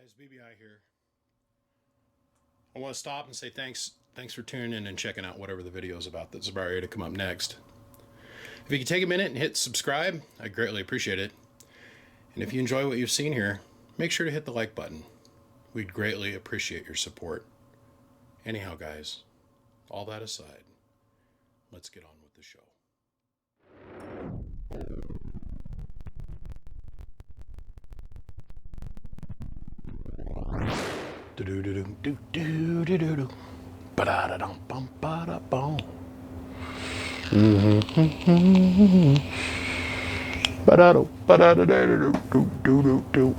Guys, BBI here. I want to stop and say thanks for tuning in and checking out whatever the video is about that's about ready to come up next. If you could take a minute and hit subscribe, I greatly appreciate it. And if you enjoy what you've seen here, make sure to hit the like button. We'd greatly appreciate your support. Anyhow, guys, all that aside, let's get on with the show. Do do do do do do do do. Ba da da dum bum ba da bum. Ba da do ba da da da do do do do do.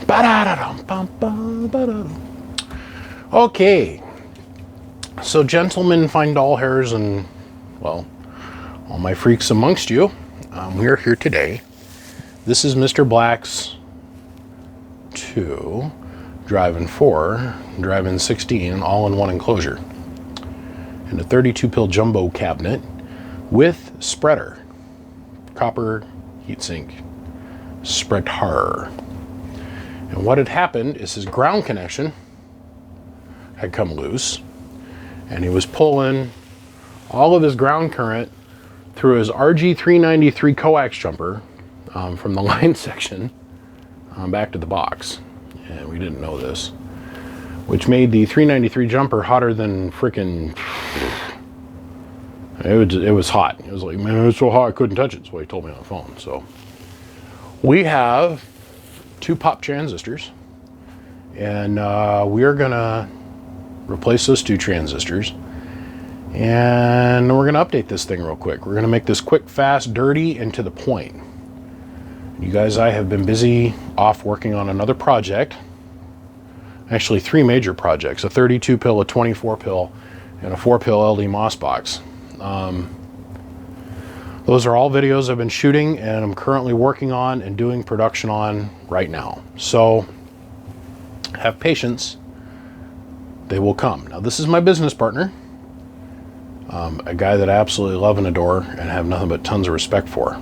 Ba da da dum bum ba da do. Okay, so gentlemen, fine doll hairs, and well, all my freaks amongst you, we are here today. This is Mr. Black's 2, driving 4, driving 16, all in one enclosure, and a 32 pill jumbo cabinet with spreader, copper heatsink spreader. And what had happened is his ground connection had come loose, and he was pulling all of his ground current through his RG393 coax jumper from the line section back to the box. And we didn't know this, which made the 393 jumper hotter than frickin'. It was hot. It was like, man, it's so hot I couldn't touch it. That's what he told me on the phone. So we have 2 pop transistors, and we are gonna replace those 2 transistors, and we're gonna update this thing real quick. We're gonna make this quick, fast, dirty, and to the point. You guys, I have been busy off working on another project. Actually, 3 major projects: a 32 pill, a 24 pill, and a 4 pill LD MOS box. Those are all videos I've been shooting and I'm currently working on and doing production on right now. So have patience, they will come. Now, this is my business partner, a guy that I absolutely love and adore and have nothing but tons of respect for.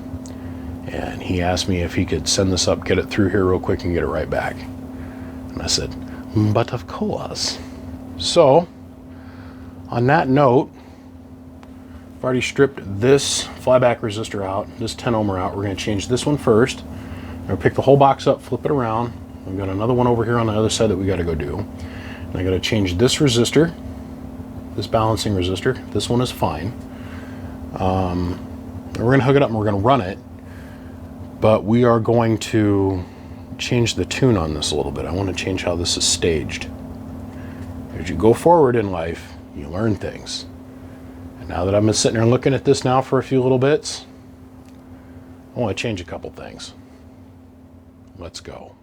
And he asked me if he could send this up, get it through here real quick and get it right back. And I said, but of course. So on that note, I've already stripped this flyback resistor out, this 10 ohmer out. We're going to change this one first. We're going to pick the whole box up, flip it around. We've got another one over here on the other side that we got to go do. And I got to change this resistor, this balancing resistor. This one is fine. And we're going to hook it up and we're going to run it. But we are going to change the tune on this a little bit. I want to change how this is staged. As you go forward in life, you learn things. Now that I've been sitting there looking at this now for a few little bits, I want to change a couple things. Let's go.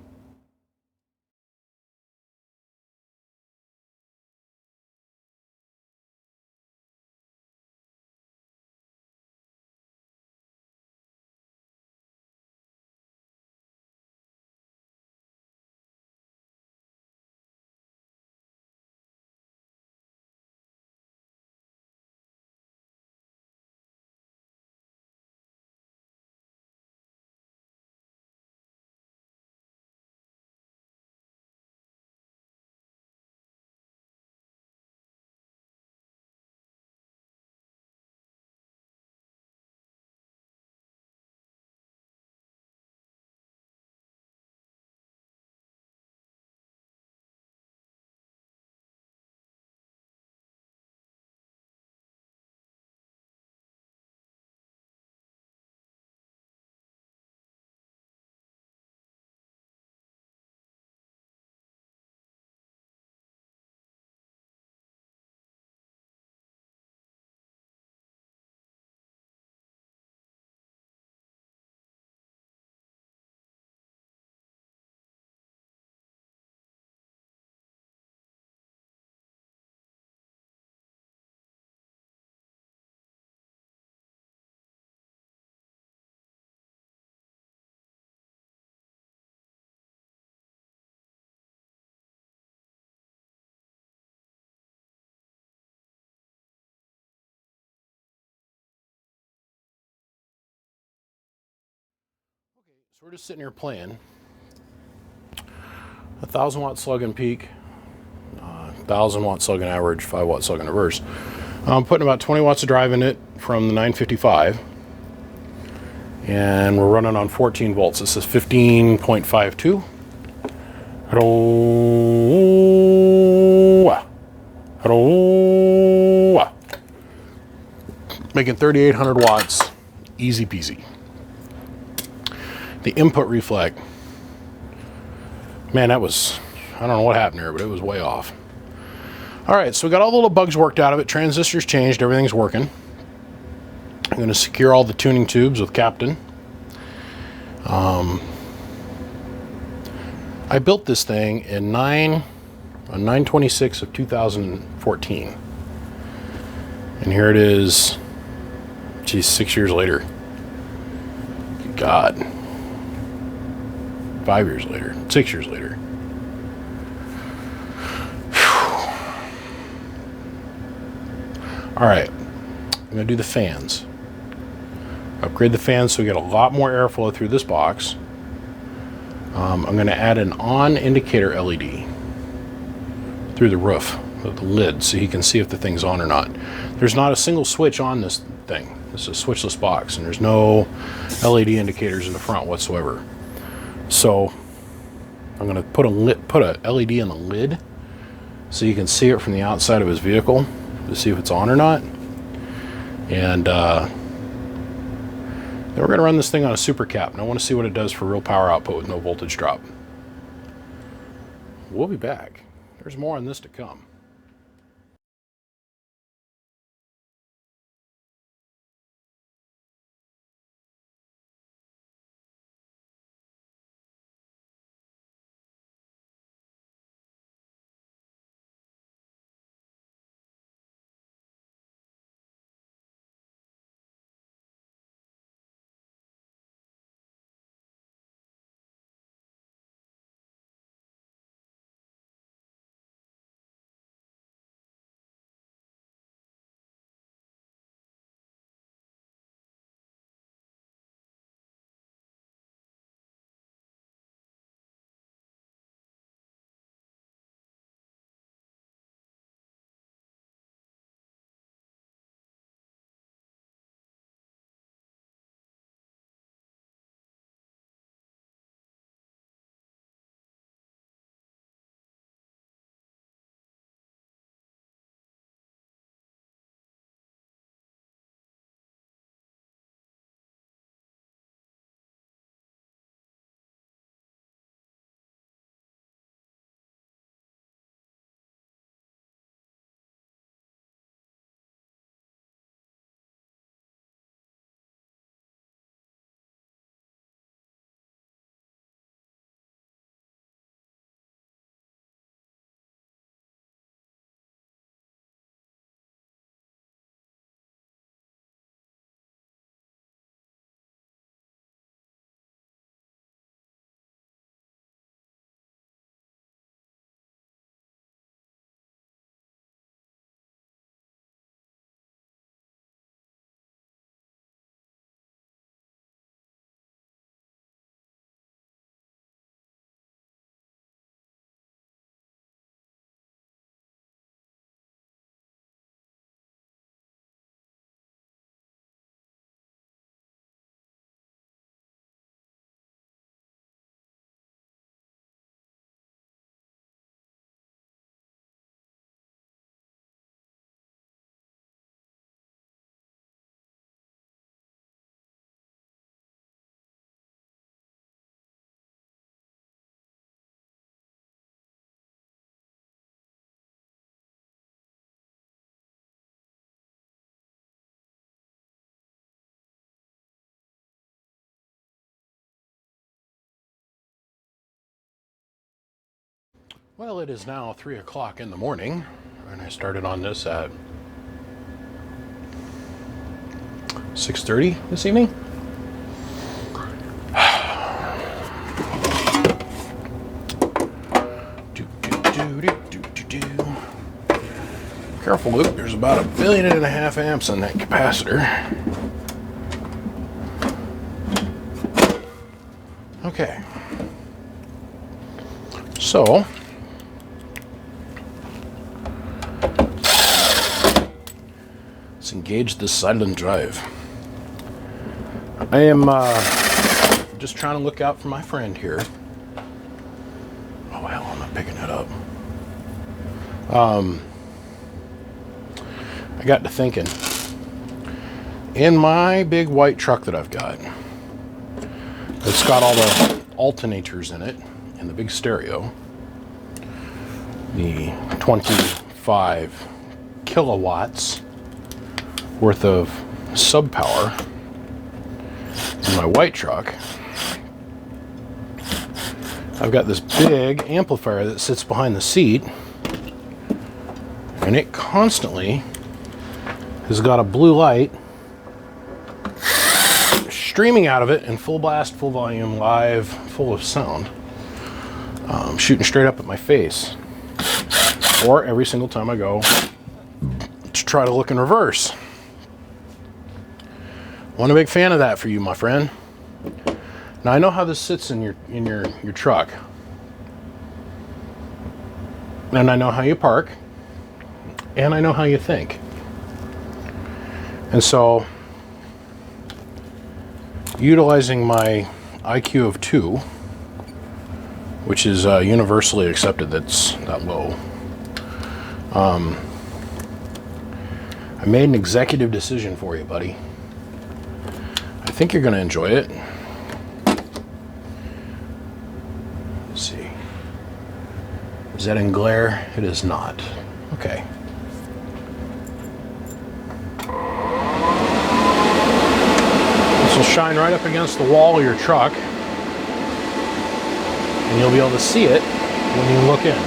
So we're just sitting here playing. 1,000 watt slug and peak, 1,000 watt slug and average, 5 watt slug and reverse. I'm putting about 20 watts of drive in it from the 955, and we're running on 14 volts. This is 15.52. Making 3,800 watts, easy peasy. The input reflect, man, that was, I don't know what happened there, but it was way off. All right, so we got all the little bugs worked out of it. Transistors changed, everything's working. I'm going to secure all the tuning tubes with Captain. I built this thing in 9/26 of 2014. And here it is, geez, 6 years later. God. 5 years later, 6 years later. All right, I'm gonna do the fans. Upgrade the fans so we get a lot more airflow through this box. I'm gonna add an on indicator LED through the roof of the lid so you can see if the thing's on or not. There's not a single switch on this thing. This is a switchless box, and there's no LED indicators in the front whatsoever. So I'm going to put a LED in the lid so you can see it from the outside of his vehicle to see if it's on or not. And then we're going to run this thing on a super cap, and I want to see what it does for real power output with no voltage drop. We'll be back. There's more on this to come. Well, it is now 3 o'clock in the morning, and I started on this at 6:30 this evening. Careful, Luke, there's about 1.5 billion amps on that capacitor. Okay. So let's engage this silent drive. I am just trying to look out for my friend here. Oh hell, I'm not picking it up. I got to thinking, in my big white truck that I've got, it's got all the alternators in it and the big stereo, the 25 kilowatts worth of sub power in my white truck. I've got this big amplifier that sits behind the seat, and it constantly has got a blue light streaming out of it in full blast, full volume, live, full of sound, shooting straight up at my face. Or every single time I go to try to look in reverse. One a big fan of that for you, my friend. Now I know how this sits in your truck, and I know how you park, and I know how you think. And so, utilizing my IQ of 2, which is universally accepted that's that low, I made an executive decision for you, buddy. I think you're going to enjoy it. Let's see. Is that in glare? It is not. Okay. This will shine right up against the wall of your truck, and you'll be able to see it when you look in,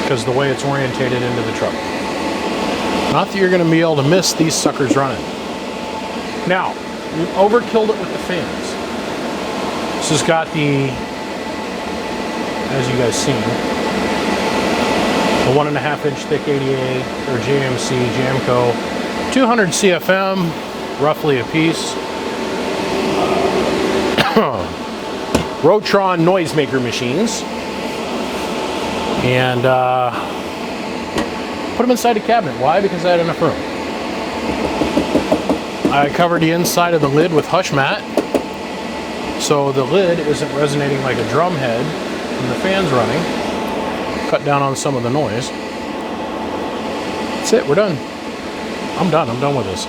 because the way it's orientated into the truck. Not that you're going to be able to miss these suckers running. Now, we've overkilled it with the fans. This has got the, as you guys seen, the 1.5-inch thick ADA or JMC Jamco, 200 CFM, roughly a piece. Rotron noisemaker machines, and put them inside a cabinet. Why? Because I had enough room. I covered the inside of the lid with hush mat, so the lid isn't resonating like a drum head when the fan's running. Cut down on some of the noise. That's it, we're done. I'm done with this.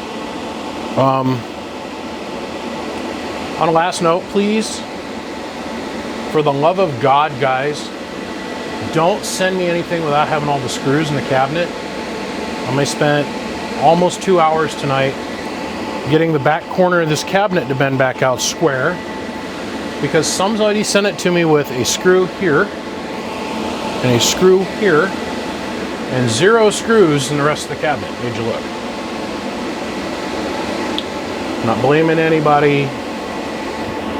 On a last note, please, for the love of God, guys, don't send me anything without having all the screws in the cabinet. I may spent almost 2 hours tonight getting the back corner of this cabinet to bend back out square, because somebody sent it to me with a screw here and a screw here and 0 screws in the rest of the cabinet. Made you look. Not blaming anybody,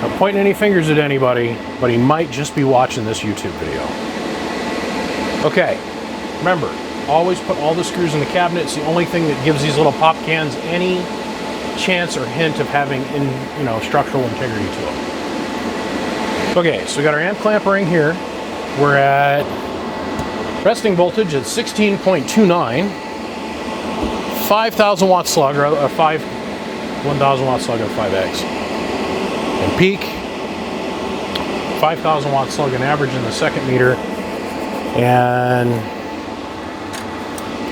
not pointing any fingers at anybody, but he might just be watching this YouTube video. Okay, remember, always put all the screws in the cabinet. It's the only thing that gives these little pop cans any chance or hint of having structural integrity to them. Okay, so we got our amp clamp ring here. We're at resting voltage at 16.29, 5,000 watt slug, or 1,000 watt slug of 5X, and peak 5,000 watt slug and average in the second meter, and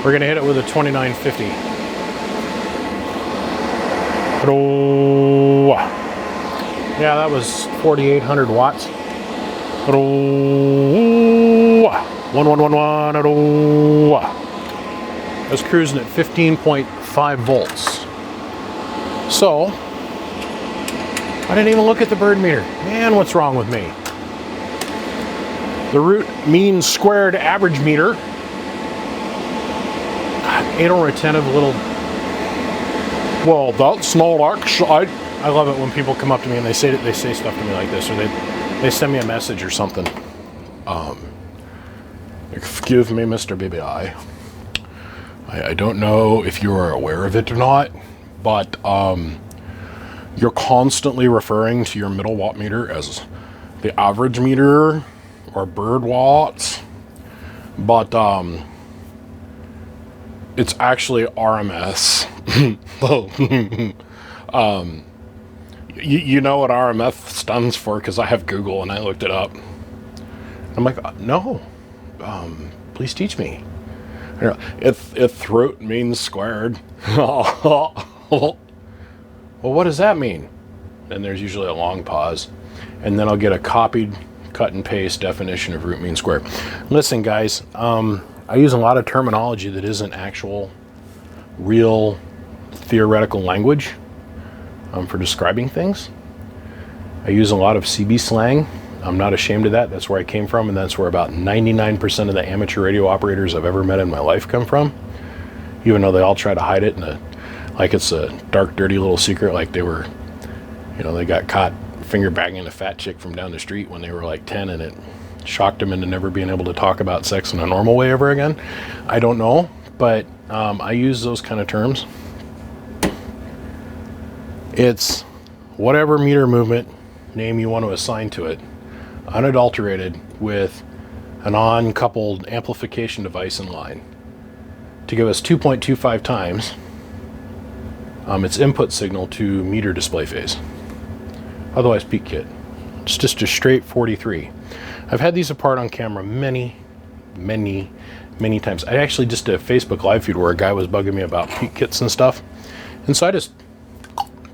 we're gonna hit it with a 2950. Yeah, that was 4,800 watts. 1111. I was cruising at 15.5 volts. So, I didn't even look at the bird meter. Man, what's wrong with me? The root mean squared average meter. 8 or 10 of a little. Well, that's not actually. I love it when people come up to me and they say stuff to me like this, or they send me a message or something. Excuse me, Mr. BBI. I don't know if you are aware of it or not, but you're constantly referring to your middle watt meter as the average meter. or bird watts, but it's actually RMS. You know what RMS stands for, because I have Google and I looked it up. I'm like, no, please teach me. If root means squared. Well, what does that mean? And there's usually a long pause, and then I'll get a copied, cut and paste definition of root mean squared. Listen, guys, I use a lot of terminology that isn't actual, real, theoretical language for describing things. I use a lot of CB slang. I'm not ashamed of that. That's where I came from, and that's where about 99% of the amateur radio operators I've ever met in my life come from. Even though they all try to hide it like it's a dark, dirty little secret, like they were, they got caught finger banging a fat chick from down the street when they were like 10, and it shocked them into never being able to talk about sex in a normal way ever again. I don't know, but I use those kind of terms. It's whatever meter movement name you want to assign to it, unadulterated with an uncoupled amplification device in line to give us 2.25 times its input signal to meter display phase, otherwise peak kit. It's just a straight 43. I've had these apart on camera many times. I actually just did a Facebook live feed where a guy was bugging me about peak kits and stuff, and so I just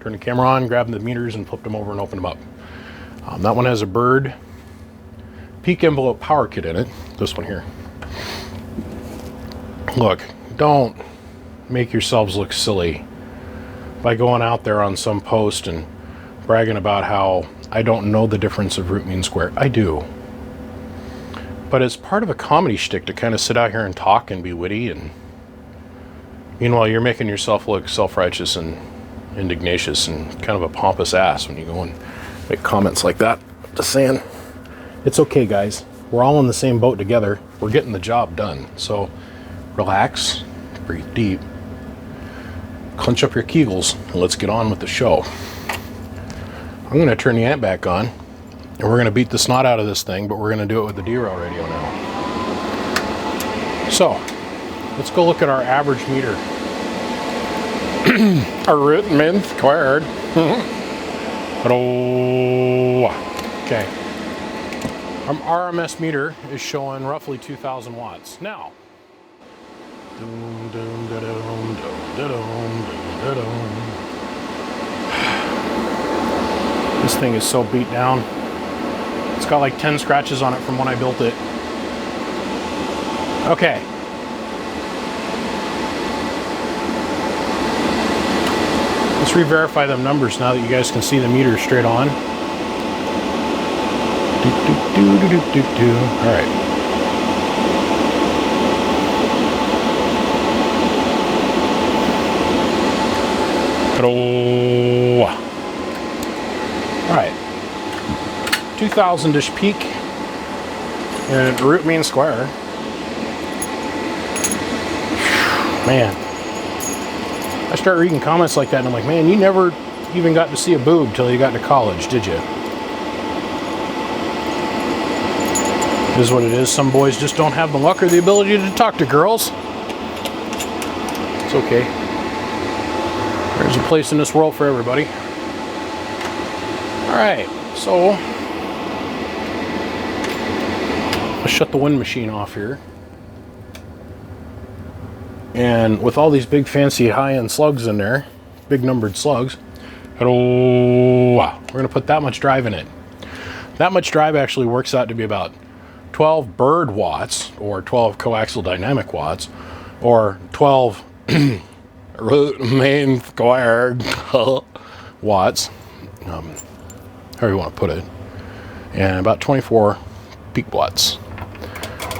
turned the camera on, grabbed the meters, and flipped them over and opened them up. That one has a bird peak envelope power kit in it. This one here. Look, don't make yourselves look silly by going out there on some post and bragging about how I don't know the difference of root mean square. I do. But it's part of a comedy shtick to kind of sit out here and talk and be witty, and meanwhile you're making yourself look self-righteous and indignatious and kind of a pompous ass when you go and make comments like that. Just saying, it's okay, guys. We're all in the same boat together. We're getting the job done. So relax, breathe deep, clench up your kegels, and let's get on with the show. I'm going to turn the amp back on, and we're going to beat the snot out of this thing, but we're going to do it with the derail radio now. So let's go look at our average meter. Our root mean squared. Okay. Our RMS meter is showing roughly 2,000 watts. Now, this thing is so beat down. It's got like 10 scratches on it from when I built it. Okay. Let's re-verify them numbers now that you guys can see the meter straight on. All right. All right. 2,000-ish peak and root mean square. Man. I start reading comments like that and I'm like, man, you never even got to see a boob till you got to college, did you? It is what it is. Some boys just don't have the luck or the ability to talk to girls. It's okay. There's a place in this world for everybody. Alright, so let's shut the wind machine off here. And with all these big fancy high-end slugs in there, big numbered slugs, we're going to put that much drive in it. That much drive actually works out to be about 12 bird watts, or 12 coaxial dynamic watts, or 12 root mean squared watts, however you want to put it, and about 24 peak watts,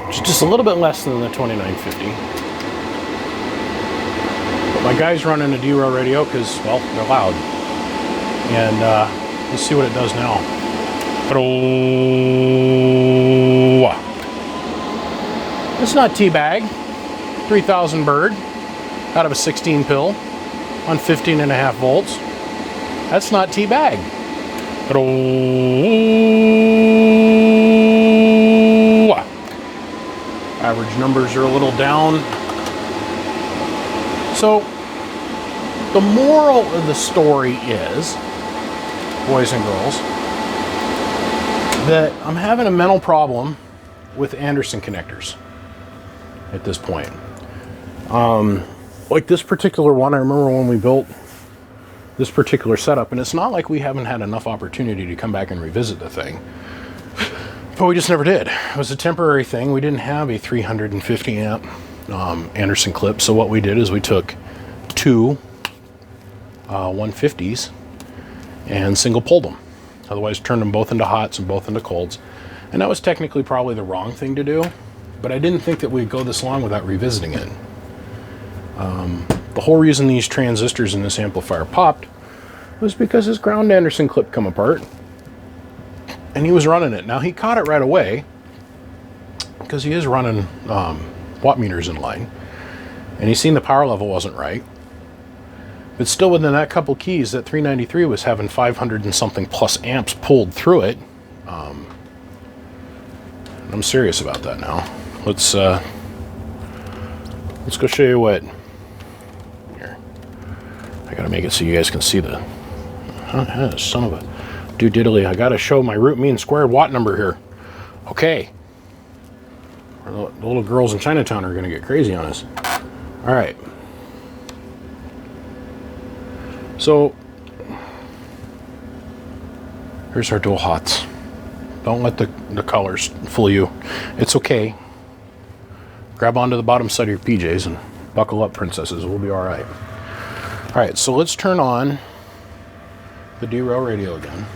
which is just a little bit less than the 2950. My guy's running a derail radio because, well, they're loud. And let's see what it does now. It's not teabag. 3,000 bird out of a 16 pill on 15.5 volts. That's not teabag. Average numbers are a little down. So the moral of the story is, boys and girls, that I'm having a mental problem with Anderson connectors at this point. Like this particular one, I remember when we built this particular setup, and it's not like we haven't had enough opportunity to come back and revisit the thing, but we just never did. It was a temporary thing. We didn't have a 350 amp Anderson clip, so what we did is we took two 150s and single pulled them. Otherwise turned them both into hots and both into colds. And that was technically probably the wrong thing to do, but I didn't think that we'd go this long without revisiting it. The whole reason these transistors in this amplifier popped was because his ground Anderson clip come apart and he was running it. Now he caught it right away because he is running watt meters in line, and he's seen the power level wasn't right. But still, within that couple keys, that 393 was having 500 and something plus amps pulled through it. I'm serious about that now. Let's go show you what. Here, I gotta make it so you guys can see the. Son of a diddly! I gotta show my root mean squared watt number here. Okay. The little girls in Chinatown are gonna get crazy on us. All right. So here's our dual hots. Don't let the colors fool you. It's okay. Grab onto the bottom side of your PJs and buckle up, princesses. We'll be all right. All right, so let's turn on the derail radio again.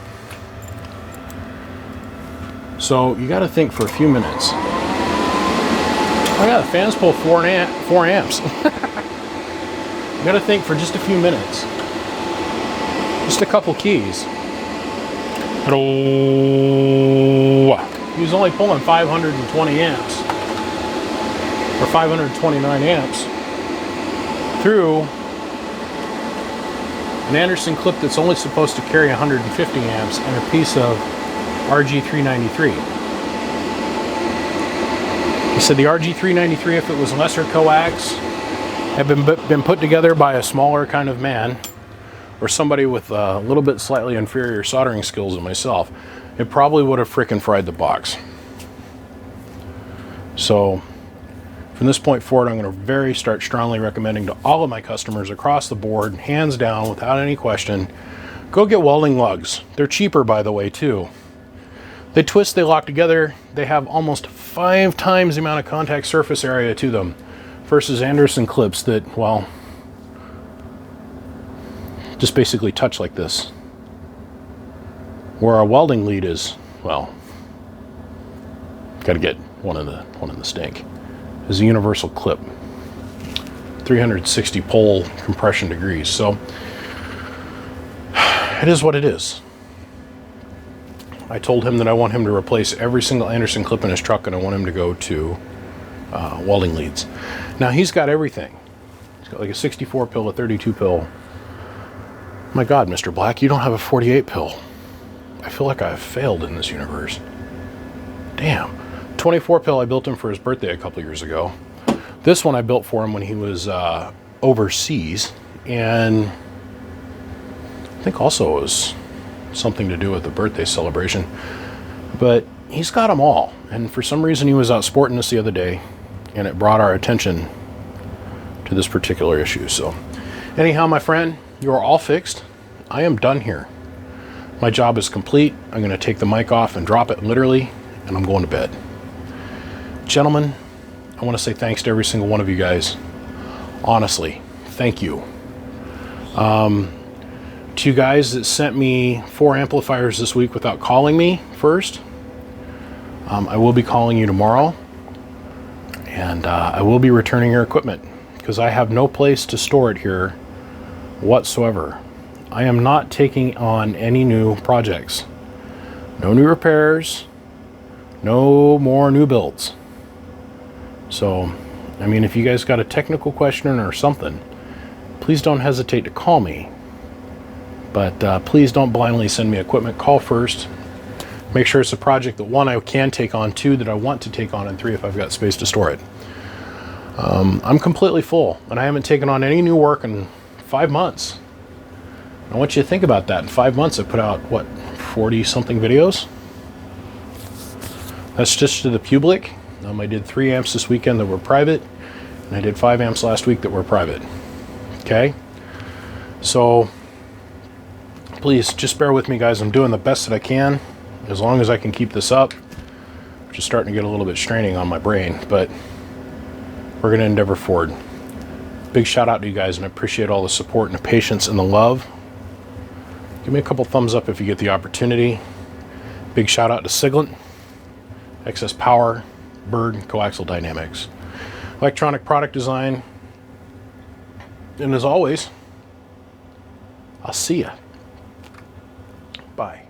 So you got to think for a few minutes. Oh yeah, the fans pull 4 amps. You got to think for just a few minutes. Just a couple keys. He was only pulling 520 amps, or 529 amps, through an Anderson clip that's only supposed to carry 150 amps and a piece of RG393. He said the RG393, if it was lesser coax, had been put together by a smaller kind of man, or somebody with a little bit slightly inferior soldering skills than myself, it probably would have frickin' fried the box. So from this point forward, I'm going to start strongly recommending to all of my customers across the board, hands down, without any question, go get welding lugs. They're cheaper, by the way, too. They twist, they lock together, they have almost 5 times the amount of contact surface area to them versus Anderson clips that, well, just basically touch like this. Where our welding lead is, well, got to get one in the stink. Is a universal clip, 360 pole compression degrees. So it is what it is. I told him that I want him to replace every single Anderson clip in his truck, and I want him to go to welding leads. Now he's got everything. He's got like a 64 pill, a 32 pill. My God, Mr. Black, you don't have a 48 pill. I feel like I've failed in this universe. Damn. 24 pill I built him for his birthday a couple years ago. This one I built for him when he was overseas, and I think also it was something to do with the birthday celebration. But he's got them all, and for some reason he was out sporting this the other day, and it brought our attention to this particular issue. So anyhow, my friend, you are all fixed. I am done here. My job is complete. I'm going to take the mic off and drop it literally, and I'm going to bed. Gentlemen, I want to say thanks to every single one of you guys. Honestly, thank you. To you guys that sent me 4 amplifiers this week without calling me first, I will be calling you tomorrow, and I will be returning your equipment because I have no place to store it here whatsoever. I am not taking on any new projects. No new repairs, no more new builds. So, I mean, if you guys got a technical question or something, please don't hesitate to call me. But please don't blindly send me equipment. Call first. make sure it's a project that, one, I can take on, two, that I want to take on, and three, if I've got space to store it. I'm completely full, and I haven't taken on any new work in 5 months. I want you to think about that. In 5 months, I put out, what, 40-something videos? That's just to the public. I did 3 amps this weekend that were private, and I did 5 amps last week that were private. Okay? So, please, just bear with me, guys. I'm doing the best that I can, as long as I can keep this up, which is starting to get a little bit straining on my brain, but we're going to endeavor forward. Big shout out to you guys, and I appreciate all the support and the patience and the love. Give me a couple thumbs up if you get the opportunity. Big shout out to Siglant, Excess Power, Bird, Coaxial Dynamics, Electronic Product Design, and as always, I'll see ya. Bye.